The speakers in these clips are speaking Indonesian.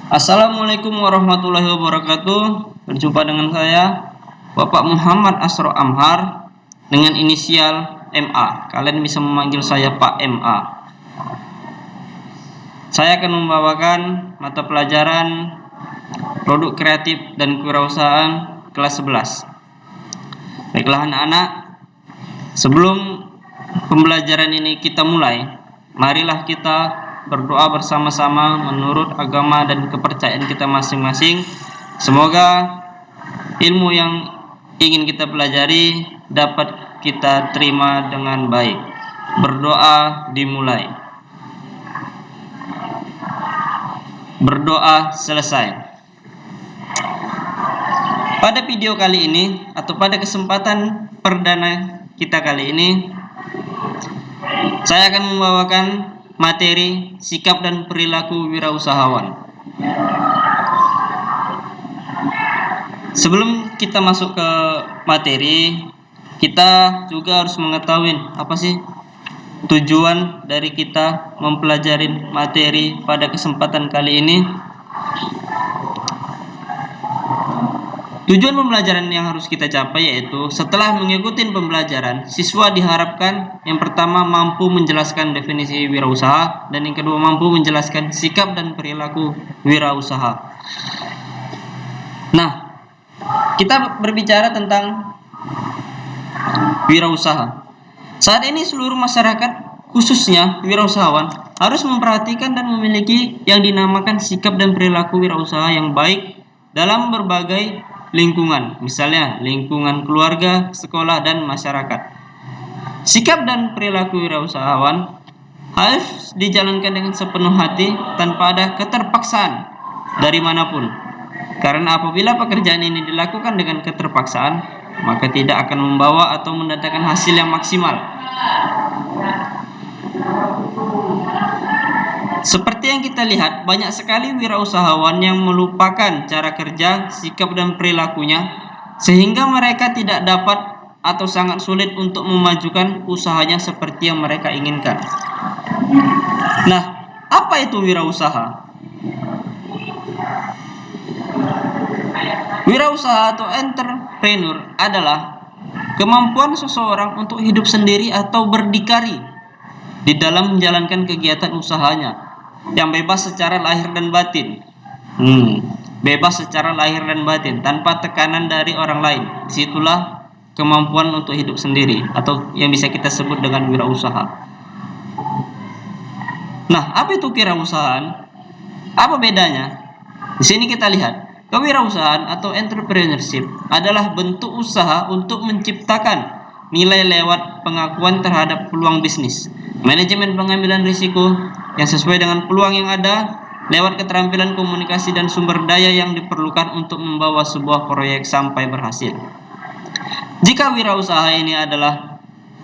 Assalamualaikum warahmatullahi wabarakatuh. Berjumpa dengan saya, Bapak Muhammad Asro Amhar, dengan inisial MA. Kalian bisa memanggil saya Pak MA. Saya akan membawakan mata pelajaran produk kreatif dan kewirausahaan kelas 11. Baiklah anak-anak, sebelum pembelajaran ini kita mulai, marilah kita berdoa bersama-sama menurut agama dan kepercayaan kita masing-masing. Semoga ilmu yang ingin kita pelajari dapat kita terima dengan baik. Berdoa dimulai. Berdoa selesai. Pada video kali ini atau pada kesempatan perdana kita kali ini, saya akan membawakan materi sikap dan perilaku wirausahawan. Sebelum kita masuk ke materi, kita juga harus mengetahui apa sih tujuan dari kita mempelajari materi pada kesempatan kali ini. Tujuan pembelajaran yang harus kita capai yaitu setelah mengikuti pembelajaran, siswa diharapkan yang pertama mampu menjelaskan definisi wirausaha dan yang kedua mampu menjelaskan sikap dan perilaku wirausaha. Nah, kita berbicara tentang wirausaha. Saat ini seluruh masyarakat, khususnya wirausahawan, harus memperhatikan dan memiliki yang dinamakan sikap dan perilaku wirausaha yang baik dalam berbagai lingkungan, misalnya lingkungan keluarga, sekolah, dan masyarakat. Sikap dan perilaku wirausahawan harus dijalankan dengan sepenuh hati tanpa ada keterpaksaan dari manapun. Karena apabila pekerjaan ini dilakukan dengan keterpaksaan, maka tidak akan membawa atau mendatangkan hasil yang maksimal. Seperti yang kita lihat, banyak sekali wirausahawan yang melupakan cara kerja, sikap dan perilakunya, sehingga mereka tidak dapat atau sangat sulit untuk memajukan usahanya seperti yang mereka inginkan. Nah, apa itu wirausaha? Wirausaha atau entrepreneur adalah kemampuan seseorang untuk hidup sendiri atau berdikari di dalam menjalankan kegiatan usahanya yang bebas secara lahir dan batin. Bebas secara lahir dan batin tanpa tekanan dari orang lain. Disitulah kemampuan untuk hidup sendiri atau yang bisa kita sebut dengan wirausaha. Nah, apa itu kewirausahaan? Apa bedanya? Di sini kita lihat, kewirausahaan atau entrepreneurship adalah bentuk usaha untuk menciptakan nilai lewat pengakuan terhadap peluang bisnis, manajemen pengambilan risiko yang sesuai dengan peluang yang ada, lewat keterampilan komunikasi dan sumber daya yang diperlukan untuk membawa sebuah proyek sampai berhasil. Jika wirausaha ini adalah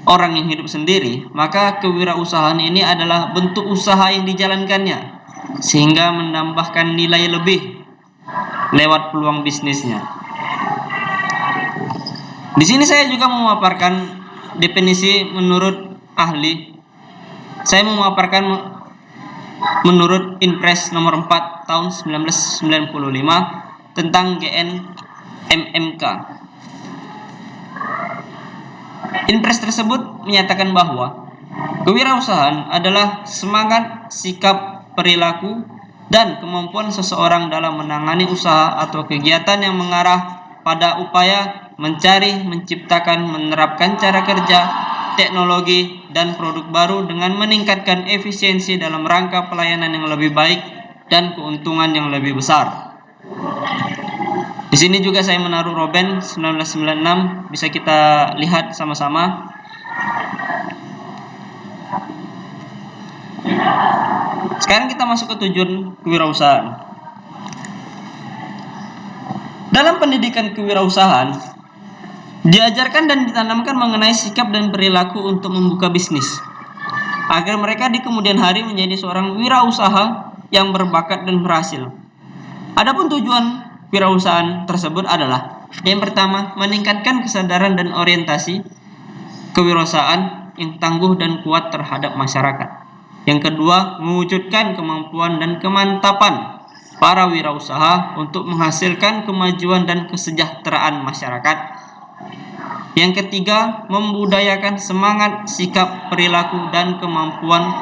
orang yang hidup sendiri, maka kewirausahaan ini adalah bentuk usaha yang dijalankannya sehingga menambahkan nilai lebih lewat peluang bisnisnya. Di sini saya juga memaparkan definisi menurut ahli. Saya memaparkan menurut Inpres nomor 4 tahun 1995 tentang GNMMK. Inpres tersebut menyatakan bahwa kewirausahaan adalah semangat, sikap, perilaku, dan kemampuan seseorang dalam menangani usaha atau kegiatan yang mengarah pada upaya mencari, menciptakan, menerapkan cara kerja, teknologi, dan produk baru dengan meningkatkan efisiensi dalam rangka pelayanan yang lebih baik dan keuntungan yang lebih besar. Di sini juga saya menaruh Robben 1996, bisa kita lihat sama-sama. Sekarang kita masuk ke tujuan kewirausahaan. Dalam pendidikan kewirausahaan, diajarkan dan ditanamkan mengenai sikap dan perilaku untuk membuka bisnis, agar mereka di kemudian hari menjadi seorang wirausaha yang berbakat dan berhasil. Adapun tujuan kewirausahaan tersebut adalah yang pertama, meningkatkan kesadaran dan orientasi kewirausahaan yang tangguh dan kuat terhadap masyarakat. Yang kedua, mewujudkan kemampuan dan kemantapan para wirausaha untuk menghasilkan kemajuan dan kesejahteraan masyarakat. Yang ketiga, membudayakan semangat, sikap, perilaku, dan kemampuan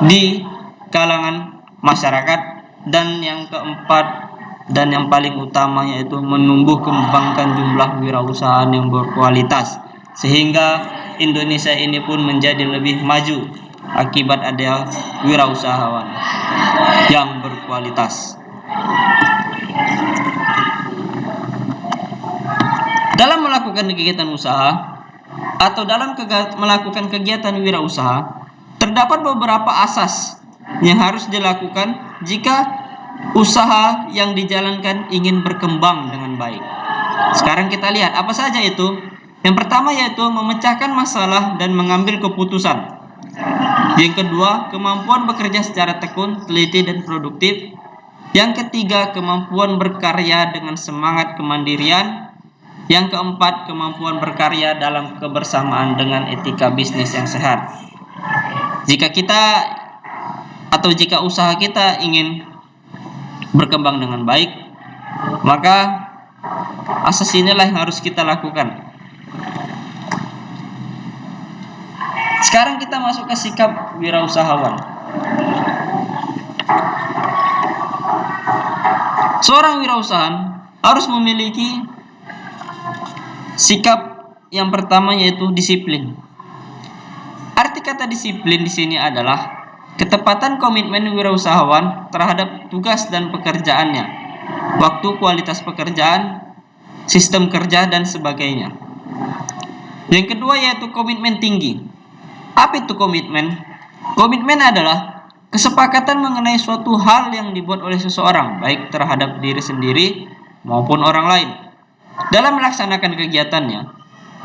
di kalangan masyarakat. Dan yang keempat dan yang paling utama yaitu menumbuh kembangkan jumlah wirausahaan yang berkualitas, sehingga Indonesia ini pun menjadi lebih maju akibat ada wirausahawan yang berkualitas. Dalam melakukan kegiatan usaha atau dalam melakukan kegiatan wirausaha, terdapat beberapa asas yang harus dilakukan jika usaha yang dijalankan ingin berkembang dengan baik. Sekarang kita lihat apa saja itu. Yang pertama yaitu memecahkan masalah dan mengambil keputusan. Yang kedua, kemampuan bekerja secara tekun, teliti, dan produktif. Yang ketiga, kemampuan berkarya dengan semangat kemandirian. Yang keempat, kemampuan berkarya dalam kebersamaan dengan etika bisnis yang sehat. Jika usaha kita ingin berkembang dengan baik, maka asas inilah yang harus kita lakukan. Sekarang kita masuk ke sikap wirausahawan. Seorang wirausahawan harus memiliki sikap yang pertama yaitu disiplin. Arti kata disiplin di sini adalah ketepatan komitmen wirausahawan terhadap tugas dan pekerjaannya, waktu, kualitas pekerjaan, sistem kerja, dan sebagainya. Yang kedua yaitu komitmen tinggi. Apa itu komitmen? Komitmen adalah kesepakatan mengenai suatu hal yang dibuat oleh seseorang, baik terhadap diri sendiri maupun orang lain. Dalam melaksanakan kegiatannya,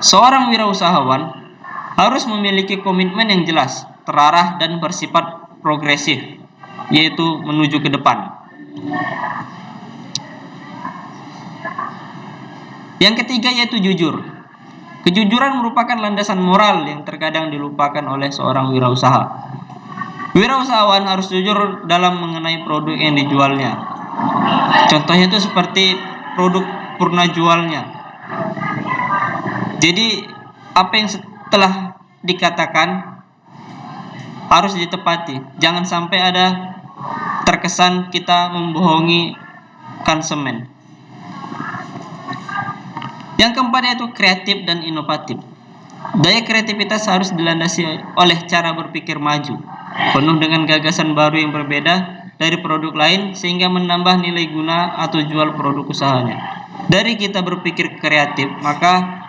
seorang wirausahawan harus memiliki komitmen yang jelas, terarah, dan bersifat progresif, yaitu menuju ke depan. Yang ketiga yaitu jujur. Kejujuran merupakan landasan moral yang terkadang dilupakan oleh seorang wirausaha. Wirausahawan harus jujur dalam mengenai produk yang dijualnya. Contohnya itu seperti produk purna jualnya. Jadi apa yang telah dikatakan harus ditepati. Jangan sampai ada terkesan kita membohongi konsumen. Yang keempat yaitu kreatif dan inovatif. Daya kreativitas harus dilandasi oleh cara berpikir maju, penuh dengan gagasan baru yang berbeda dari produk lain sehingga menambah nilai guna atau jual produk usahanya. Dari kita berpikir kreatif, maka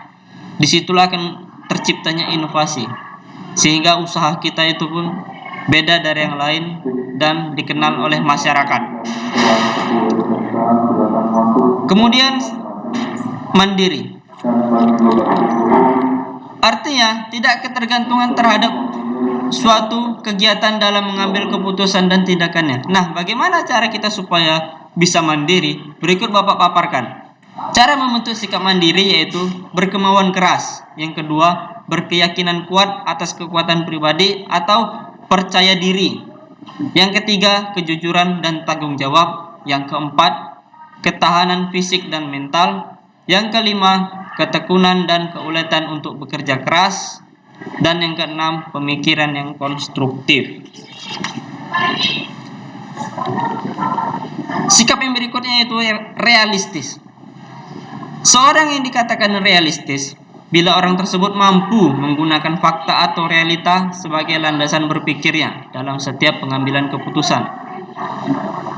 disitulah akan terciptanya inovasi, sehingga usaha kita itu pun beda dari yang lain dan dikenal oleh masyarakat. Kemudian mandiri. Artinya tidak ketergantungan terhadap suatu kegiatan dalam mengambil keputusan dan tindakannya. Nah, bagaimana cara kita supaya bisa mandiri? Berikut Bapak paparkan. Cara membentuk sikap mandiri yaitu berkemauan keras. Yang kedua, berkeyakinan kuat atas kekuatan pribadi atau percaya diri. Yang ketiga, kejujuran dan tanggung jawab. Yang keempat, ketahanan fisik dan mental. Yang kelima, ketekunan dan keuletan untuk bekerja keras. Dan yang keenam, pemikiran yang konstruktif. Sikap yang berikutnya yaitu realistis. Seorang yang dikatakan realistis bila orang tersebut mampu menggunakan fakta atau realita sebagai landasan berpikirnya dalam setiap pengambilan keputusan.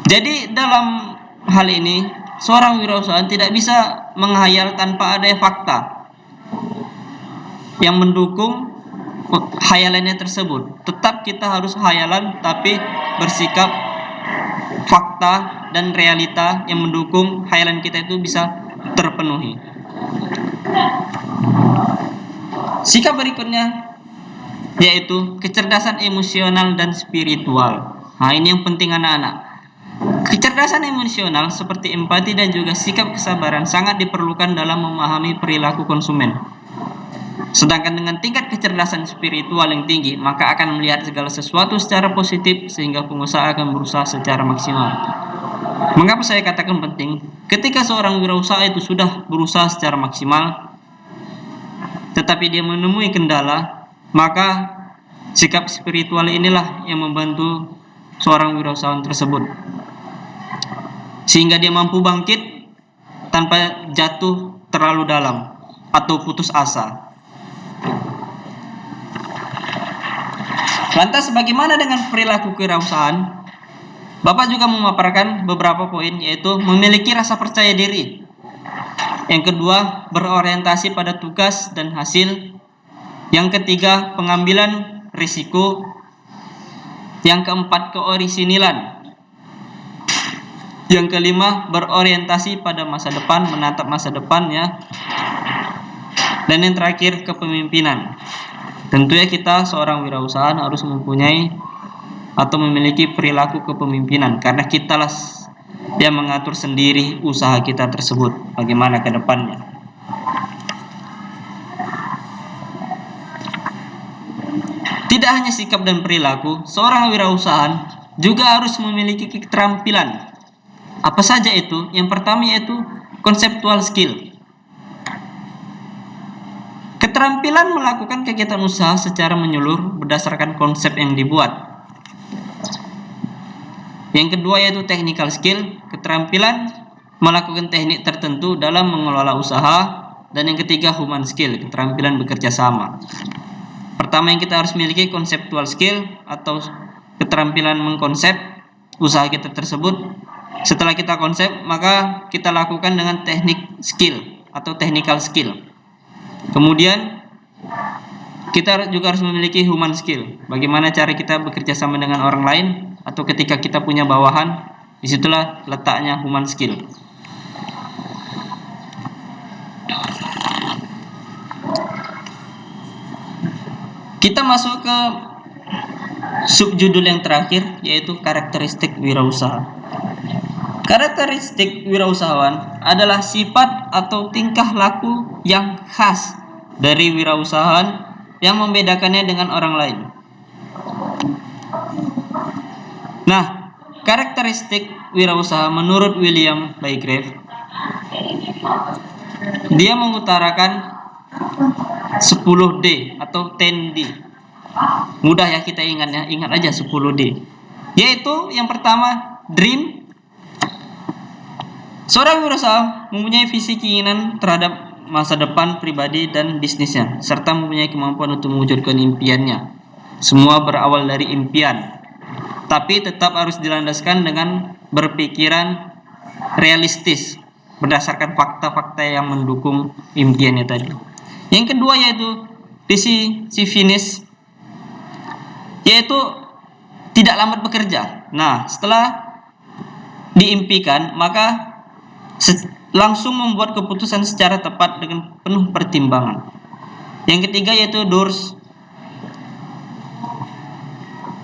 Jadi dalam hal ini seorang wirausahawan tidak bisa menghayal tanpa ada fakta yang mendukung hayalannya tersebut. Tetap kita harus hayalan tapi bersikap fakta dan realita yang mendukung hayalan kita itu bisa terpenuhi. Sikap berikutnya yaitu kecerdasan emosional dan spiritual. Nah, ini yang penting anak-anak. Kecerdasan emosional seperti empati dan juga sikap kesabaran sangat diperlukan dalam memahami perilaku konsumen. Sedangkan dengan tingkat kecerdasan spiritual yang tinggi, maka akan melihat segala sesuatu secara positif sehingga pengusaha akan berusaha secara maksimal. Mengapa saya katakan penting? Ketika seorang wirausaha itu sudah berusaha secara maksimal, tetapi dia menemui kendala, maka sikap spiritual inilah yang membantu seorang wirausahawan tersebut, sehingga dia mampu bangkit tanpa jatuh terlalu dalam atau putus asa. Lantas bagaimana dengan perilaku kewirausahaan? Bapak juga memaparkan beberapa poin, yaitu memiliki rasa percaya diri. Yang kedua, berorientasi pada tugas dan hasil. Yang ketiga, pengambilan risiko. Yang keempat, keorisinilan. Yang kelima, berorientasi pada masa depan, menatap masa depan ya. Dan yang terakhir, kepemimpinan. Tentunya kita seorang wirausahaan harus mempunyai atau memiliki perilaku kepemimpinan, karena kitalah yang mengatur sendiri usaha kita tersebut bagaimana ke depannya. Tidak hanya sikap dan perilaku, seorang wirausahaan juga harus memiliki keterampilan. Apa saja itu? Yang pertama yaitu conceptual skill. Keterampilan melakukan kegiatan usaha secara menyeluruh berdasarkan konsep yang dibuat. Yang kedua yaitu technical skill, keterampilan melakukan teknik tertentu dalam mengelola usaha. Dan yang ketiga human skill, keterampilan bekerja sama. Pertama yang kita harus miliki conceptual skill atau keterampilan mengkonsep usaha kita tersebut. Setelah kita konsep, maka kita lakukan dengan teknik skill atau technical skill. Kemudian kita juga harus memiliki human skill. Bagaimana cara kita bekerja sama dengan orang lain atau ketika kita punya bawahan, disitulah letaknya human skill. Kita masuk ke subjudul yang terakhir, yaitu karakteristik wirausaha. Karakteristik wirausahawan adalah sifat atau tingkah laku yang khas dari wirausahawan yang membedakannya dengan orang lain. Nah, karakteristik wirausaha menurut William Bygrave, dia mengutarakan 10D atau 10D. Mudah ya kita ingatnya, ingat aja 10D. Yaitu yang pertama, dream. Seorang wirausaha mempunyai visi keinginan terhadap masa depan pribadi dan bisnisnya, serta mempunyai kemampuan untuk mewujudkan impiannya. Semua berawal dari impian, tapi tetap harus dilandaskan dengan berpikiran realistis berdasarkan fakta-fakta yang mendukung impiannya tadi. Yang kedua yaitu decisiveness, yaitu tidak lambat bekerja. Nah, setelah diimpikan, maka langsung membuat keputusan secara tepat dengan penuh pertimbangan. Yang ketiga yaitu doers.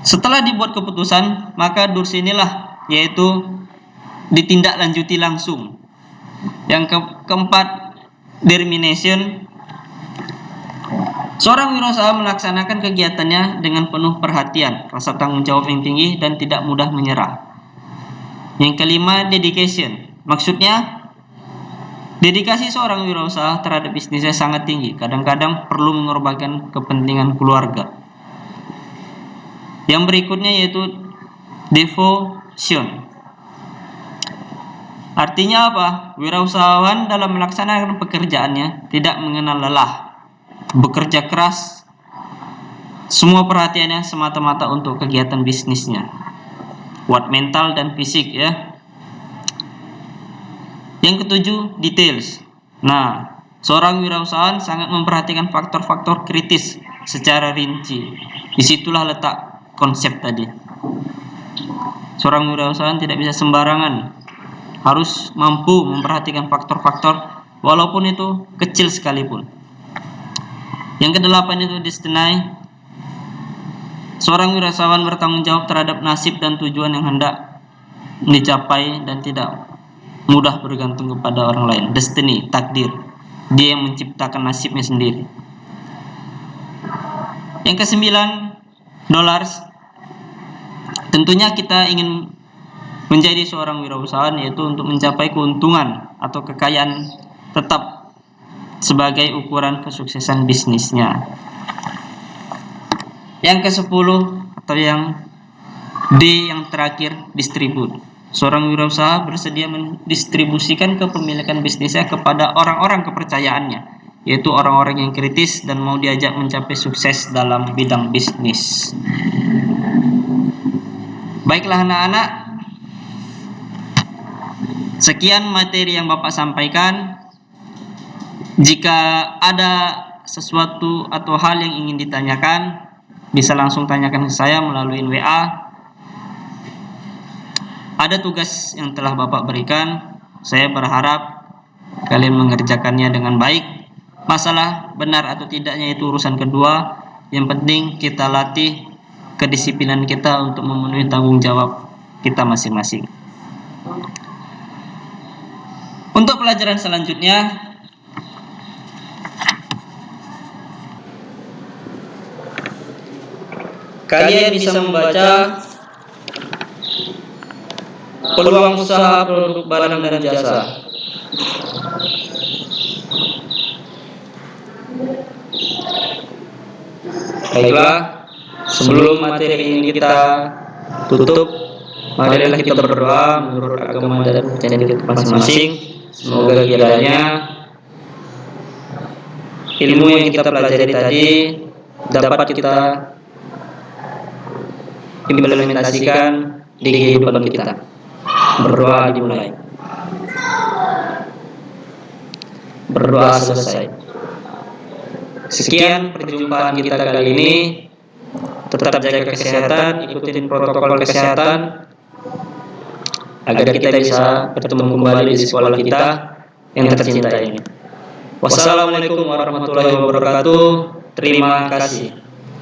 Setelah dibuat keputusan, maka doers inilah yaitu ditindaklanjuti langsung. Yang keempat, determination. Seorang wirausaha melaksanakan kegiatannya dengan penuh perhatian, rasa tanggung jawab yang tinggi, dan tidak mudah menyerah. Yang kelima, dedication. Maksudnya, dedikasi seorang wirausaha terhadap bisnisnya sangat tinggi. Kadang-kadang perlu mengorbankan kepentingan keluarga. Yang berikutnya yaitu devotion. Artinya apa? Wirausahawan dalam melaksanakan pekerjaannya tidak mengenal lelah, bekerja keras, semua perhatiannya semata-mata untuk kegiatan bisnisnya, kuat mental dan fisik ya. Yang ketujuh, details. Nah, seorang wirausahawan sangat memperhatikan faktor-faktor kritis secara rinci. Disitulah letak konsep tadi. Seorang wirausahawan tidak bisa sembarangan, harus mampu memperhatikan faktor-faktor walaupun itu kecil sekalipun. Yang kedelapan itu destiny. Seorang wirausahawan bertanggung jawab terhadap nasib dan tujuan yang hendak dicapai dan tidak mudah bergantung kepada orang lain. Destiny, takdir. Dia yang menciptakan nasibnya sendiri. Yang kesembilan, dollars. Tentunya kita ingin menjadi seorang wirausahawan yaitu untuk mencapai keuntungan atau kekayaan tetap sebagai ukuran kesuksesan bisnisnya. Yang ke-10 atau yang D yang terakhir, distribut. Seorang wirausaha bersedia mendistribusikan kepemilikan bisnisnya kepada orang-orang kepercayaannya, yaitu orang-orang yang kritis dan mau diajak mencapai sukses dalam bidang bisnis. Baiklah anak-anak, sekian materi yang Bapak sampaikan. Jika ada sesuatu atau hal yang ingin ditanyakan, bisa langsung tanyakan ke saya melalui WA. Ada tugas yang telah Bapak berikan, saya berharap kalian mengerjakannya dengan baik. Masalah benar atau tidaknya itu urusan kedua. Yang penting kita latih kedisiplinan kita untuk memenuhi tanggung jawab kita masing-masing. Untuk pelajaran selanjutnya, kalian bisa membaca peluang usaha produk barang dan jasa. Baiklah, sebelum materi ini kita tutup, marilah kita berdoa menurut agama dan kepercayaan kita masing-masing. Semoga kiranya ilmu yang kita pelajari tadi dapat kita implementasikan di kehidupan kita. Berdoa dimulai. Berdoa selesai. Sekian perjumpaan kita kali ini. Tetap jaga kesehatan, ikutin protokol kesehatan agar kita bisa bertemu kembali di sekolah kita yang tercinta ini. Wassalamualaikum warahmatullahi wabarakatuh. Terima kasih.